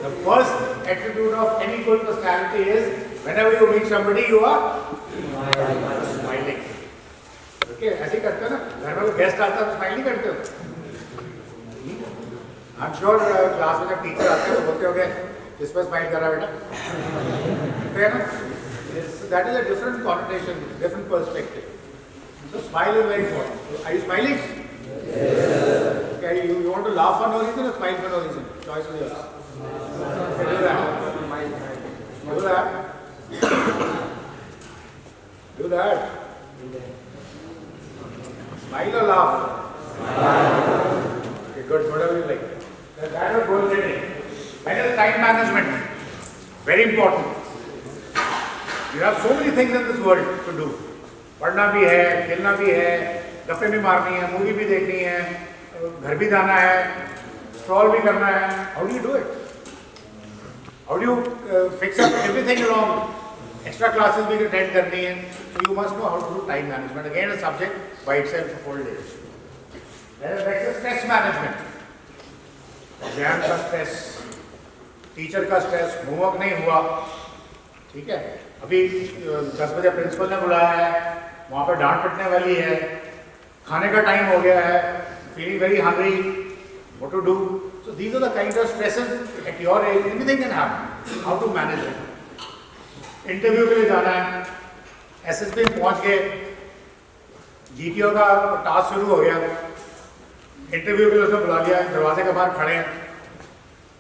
The first attribute of any good personality is whenever you meet somebody, you are smiling. Okay, ऐसे ही करते हो ना, घर में कोई गेस्ट आता है तो स्माइल नहीं करते हो? I'm sure क्लास में जब टीचर आते हैं तो बोलते होंगे किस पर स्माइल कर रहा है बेटा, है ना? That is a different connotation, different perspective. So smile is very important. So, are you smiling? Yes. Okay, you want to laugh for no reason or smile for no reason? Choice is yours. Okay, do that. Do that. Do that. Smile or laugh? Okay, good. Whatever you like. That was goal setting. That is time management. Very important. You have so many things in this world to do. पढ़ना भी है, खेलना भी है, गप्पे भी मारनी है, मूवी भी देखनी है, घर भी जाना है, स्क्रॉल भी करना है. How do you do it? How do you fix up everything along? Extra classes भी attend करनी है. So you must know how to do time management. Again, a subject by itself for whole days. Next is stress management. Exam का stress, teacher का stress, homework नहीं हुआ, ठीक है, अभी 10 बजे प्रिंसिपल ने बुलाया है, वहाँ पर डांट पिटने वाली है, खाने का टाइम हो गया है, feeling very hungry, what to do. So these are the kind of stresses at your age. Anything can happen. How to manage it. Interview के लिए जाना है, एसएसबी में पहुँच गए, जीटीओ का टास्क शुरू हो गया, इंटरव्यू के लिए उसने बुला लिया, दरवाजे के बाहर खड़े हैं,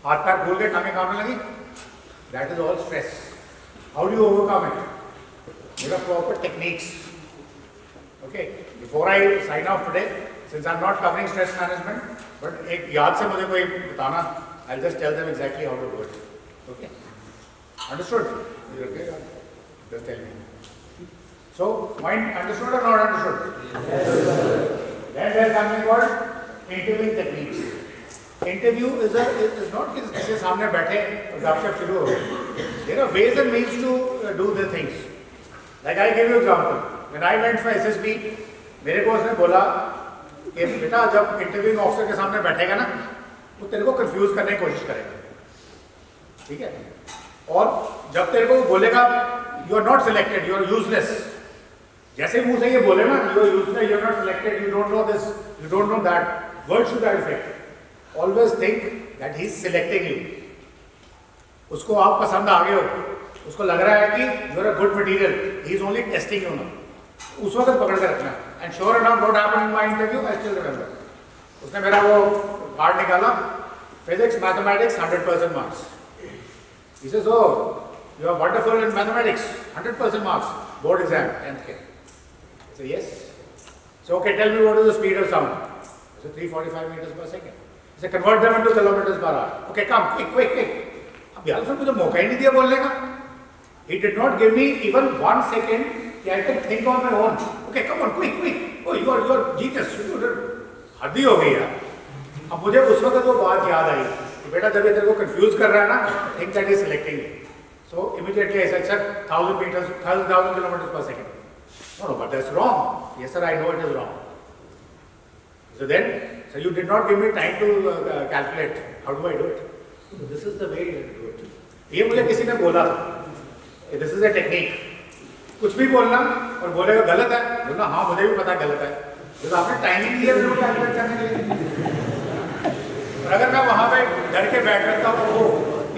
हाथ पैर खोल के टांगें कांपने लगी. That is all stress. How do you overcome it? There are proper techniques. Okay, before I sign off today, since I am not covering stress management, but एक याद से मुझे कोई बताना, I will just tell them exactly how to do it. Okay, understood? Just tell me. So point understood और not understood? Then there is something called interviewing techniques. Interview is not कि किसी सामने बैठे और गपशप शुरू हो गई. There are ways and means to do the things. Like I give you example. When I went for SSB, मेरे को उसने बोला कि बेटा जब इंटरव्यूइंग ऑफिसर के सामने बैठेगा ना, वो तेरे को कंफ्यूज करने की कोशिश करेगा, ठीक है, और जब तेरे को बोलेगा you are not selected, you are useless, जैसे मुंह से ये बोले ना, you are useless, you are not selected, you don't know this, you don't know that, words to that effect. Always think that he is selecting you. उसको आप पसंद आ गए हो, उसको लग रहा है कि you are a good material, he is only testing you ना. उस वक्त पकड़ के रखना. And sure enough what happened in my interview, I still remember. उसने मेरा वो कार्ड निकाला, physics mathematics 100% marks. He says oh you are wonderful in mathematics, 100% marks, board exam 10th के. So yes. So okay, tell me what is the speed of sound? So 345 meters per second. So convert them into kilometers per hour. Okay, come quick. अब यार उसने मुझे मौका ही नहीं दिया बोलने का. He did not give me even 1 second कि I can think on my own. Okay, come on, quick. Oh, you are genius. हद ही हो गई यार. अब मुझे उस वक्त वो बात याद आई कि बेटा जब ये तेरे को कंफ्यूज कर रहा है ना, think that is selecting you. So immediately I said, sir, 1000 meters, 1000 kilometers per second. No, but that's wrong. Yes, sir, I know it is wrong. So you did not give me time to calculate. How do I do it? So this is the way you do it. ये मुझे किसी ने बोला था कि this is a technique. कुछ भी बोलना और बोलेगा गलत है, बोलना हाँ मुझे भी पता गलत है. तो आपने टाइमिंग दिया मेरे को कैलकुलेट करने के लिए. और अगर मैं वहाँ पे डर के बैठ रहता हूँ, वो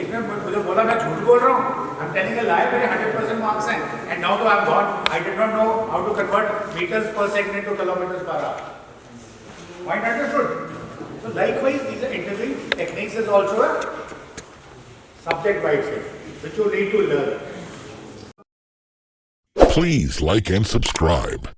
इसने मुझे बोला मैं झूठ बोल रहा हूँ, I'm telling a lie, मेरे 100% मार्क्स हैं, and now I'm gone. I did not know how to convert meters per second into kilometers per hour. Point understood? So likewise, these are interviewing techniques is also a subject by itself, which you need to learn. Please like and subscribe.